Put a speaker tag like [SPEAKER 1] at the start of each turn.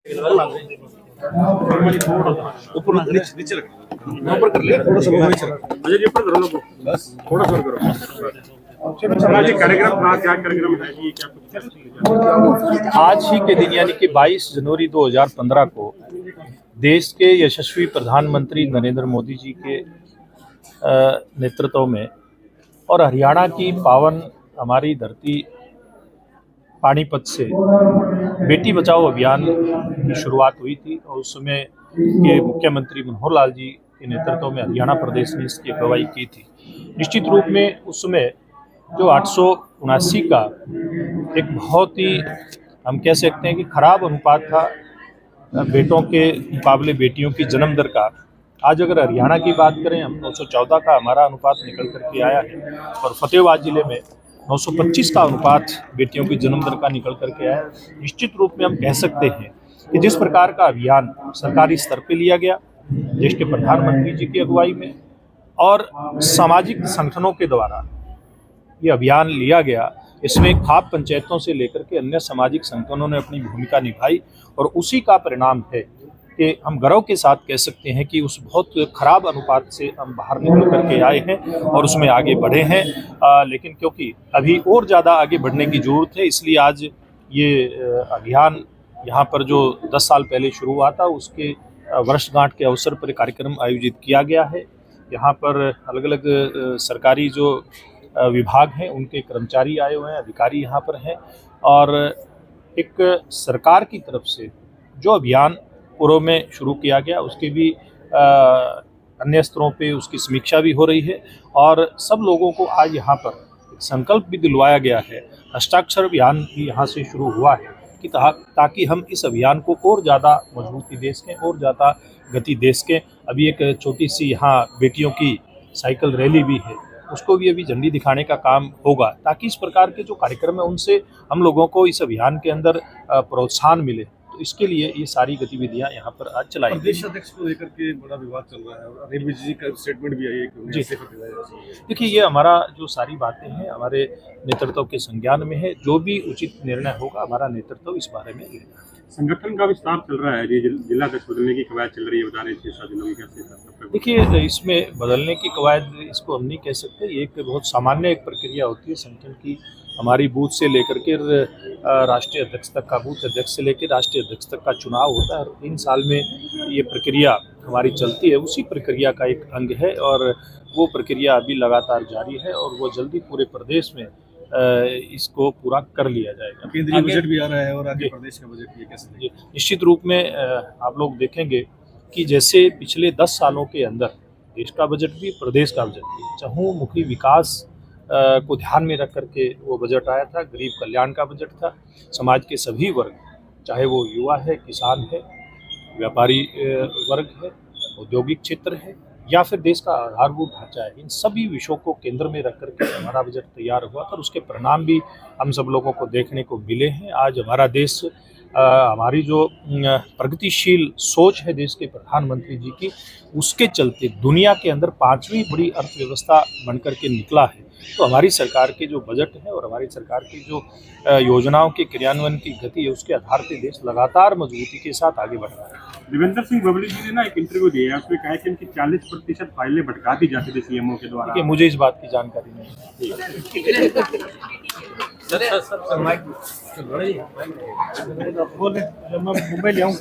[SPEAKER 1] ऊपर नीचे ऊपर कर लिया थोड़ा सा अजय जी ऊपर करो लोगों बस थोड़ा सा करो सामाजिक कार्यक्रम क्या कार्यक्रम है ये क्या
[SPEAKER 2] आज ही के दिन यानी कि 22 जनवरी 2015 को देश के यशस्वी प्रधानमंत्री नरेंद्र मोदी जी के नेतृत्व में और हरियाणा की पावन हमारी धरती पानीपत से बेटी बचाओ अभियान की शुरुआत हुई थी और उस समय के मुख्यमंत्री मनोहर लाल जी के नेतृत्व में हरियाणा प्रदेश ने इसकी अगुवाई की थी। निश्चित रूप में उस समय जो 879 का एक बहुत ही हम कह सकते हैं कि खराब अनुपात था बेटों के मुकाबले बेटियों की जन्म दर का। आज अगर हरियाणा की बात करें हम 914 का हमारा अनुपात निकल करके आया है और फतेहाबाद जिले में 925 का अनुपात बेटियों की जन्म दर का निकल करके आया है। निश्चित रूप में हम कह सकते हैं कि जिस प्रकार का अभियान सरकारी स्तर पे लिया गया देश के प्रधानमंत्री जी की अगुवाई में और सामाजिक संगठनों के द्वारा ये अभियान लिया गया, इसमें खाप पंचायतों से लेकर के अन्य सामाजिक संगठनों ने अपनी भूमिका निभाई और उसी का परिणाम है कि हम गर्व के साथ कह सकते हैं कि उस बहुत खराब अनुपात से हम बाहर निकल करके आए हैं और उसमें आगे बढ़े हैं। लेकिन क्योंकि अभी और ज़्यादा आगे बढ़ने की ज़रूरत है, इसलिए आज ये अभियान यहाँ पर जो 10 साल पहले शुरू हुआ था उसके वर्षगांठ के अवसर पर कार्यक्रम आयोजित किया गया है। यहाँ पर अलग अलग सरकारी जो विभाग हैं उनके कर्मचारी आए हुए हैं, अधिकारी यहाँ पर हैं और एक सरकार की तरफ से जो अभियान पूर्व में शुरू किया गया उसके भी अन्य स्तरों पे उसकी समीक्षा भी हो रही है और सब लोगों को आज यहाँ पर एक संकल्प भी दिलवाया गया है। हस्ताक्षर अभियान भी यहाँ से शुरू हुआ है कि ताकि हम इस अभियान को और ज़्यादा मजबूती दे सकें और ज़्यादा गति दे सकें। अभी एक छोटी सी यहाँ बेटियों की साइकिल रैली भी है, उसको भी अभी झंडी दिखाने का काम होगा ताकि इस प्रकार के जो कार्यक्रम है उनसे हम लोगों को इस अभियान के अंदर प्रोत्साहन मिले। तो इसके लिए ये सारी गतिविधियां यहाँ पर आज चलाई।
[SPEAKER 1] प्रदेश अध्यक्ष को लेकर के बड़ा विवाद चल रहा है और अनिल विज जी का स्टेटमेंट भी आई है कि
[SPEAKER 2] देखिए ये हमारा जो सारी बातें हैं हमारे नेतृत्व के संज्ञान में है, जो भी उचित निर्णय होगा हमारा नेतृत्व इस बारे में लेगा।
[SPEAKER 1] संगठन का विस्तार चल रहा है, जिला अध्यक्ष बदलने की कवायद चल रही है, बता रहे 6-7 दिनों की कैसे?
[SPEAKER 2] देखिए इसमें बदलने की कवायद इसको हम नहीं कह सकते, ये एक बहुत सामान्य एक प्रक्रिया होती है संगठन की। हमारी बूथ से लेकर के राष्ट्रीय अध्यक्ष तक का, बूथ अध्यक्ष से लेकर राष्ट्रीय अध्यक्ष तक का चुनाव होता है और 3 साल में ये प्रक्रिया हमारी चलती है। उसी प्रक्रिया का एक अंग है और वो प्रक्रिया अभी लगातार जारी है और वो जल्दी पूरे प्रदेश में इसको पूरा कर लिया जाएगा।
[SPEAKER 1] केंद्रीय बजट भी आ रहा है और आगे प्रदेश का बजट भी कैसे?
[SPEAKER 2] निश्चित रूप में आप लोग देखेंगे कि जैसे पिछले 10 सालों के अंदर देश का बजट भी प्रदेश का बजट भी चहुमुखी विकास को ध्यान में रख करके वो बजट आया था। गरीब कल्याण का बजट था, समाज के सभी वर्ग, चाहे वो युवा है, किसान है, व्यापारी वर्ग है, औद्योगिक क्षेत्र है या फिर देश का आधारभूत ढांचा है, इन सभी विषयों को केंद्र में रख करके हमारा बजट तैयार हुआ था और उसके परिणाम भी हम सब लोगों को देखने को मिले हैं। आज हमारा देश हमारी जो प्रगतिशील सोच है देश के प्रधानमंत्री जी की, उसके चलते दुनिया के अंदर 5वीं बड़ी अर्थव्यवस्था बनकर के निकला है। तो हमारी सरकार के जो बजट है और हमारी सरकार की जो योजनाओं के क्रियान्वयन की गति है उसके आधार पर देश लगातार मजबूती के साथ आगे बढ़ रहा है।
[SPEAKER 1] देवेंद्र सिंह बबली जी ने ना एक इंटरव्यू दिया है, उसमें कहा कि इनकी 40% फाइलें भटका दी जाती थी सीएमओ के द्वारा।
[SPEAKER 2] मुझे इस बात की जानकारी नहीं है।
[SPEAKER 1] मुंबई ले आऊँ